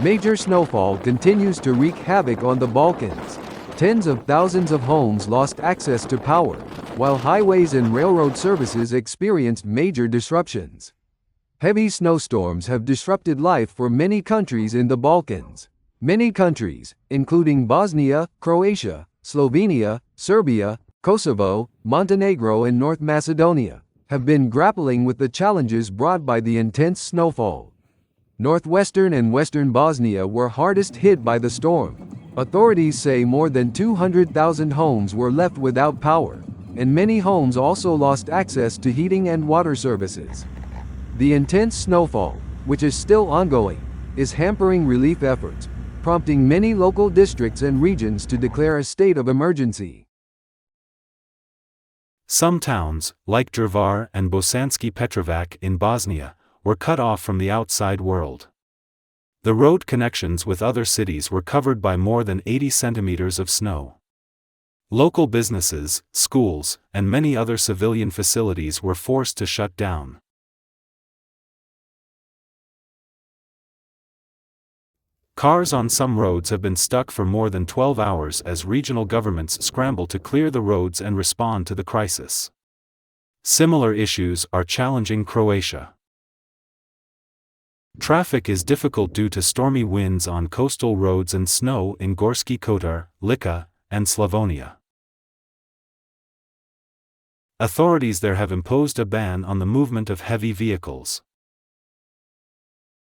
Major snowfall continues to wreak havoc on the Balkans. Tens of thousands of homes lost access to power, while highways and railroad services experienced major disruptions. Heavy snowstorms have disrupted life for many countries in the Balkans. Many countries, including Bosnia, Croatia, Slovenia, Serbia, Kosovo, Montenegro and North Macedonia, have been grappling with the challenges brought by the intense snowfall. Northwestern and Western Bosnia were hardest hit by the storm. Authorities say more than 200,000 homes were left without power, and many homes also lost access to heating and water services. The intense snowfall, which is still ongoing, is hampering relief efforts, prompting many local districts and regions to declare a state of emergency. Some towns, like Drvar and Bosanski Petrovac in Bosnia, were cut off from the outside world. The road connections with other cities were covered by more than 80 centimetres of snow. Local businesses, schools, and many other civilian facilities were forced to shut down. Cars on some roads have been stuck for more than 12 hours as regional governments scramble to clear the roads and respond to the crisis. Similar issues are challenging Croatia. Traffic is difficult due to stormy winds on coastal roads and snow in Gorski Kotar, Lika, and Slovenia. Authorities there have imposed a ban on the movement of heavy vehicles.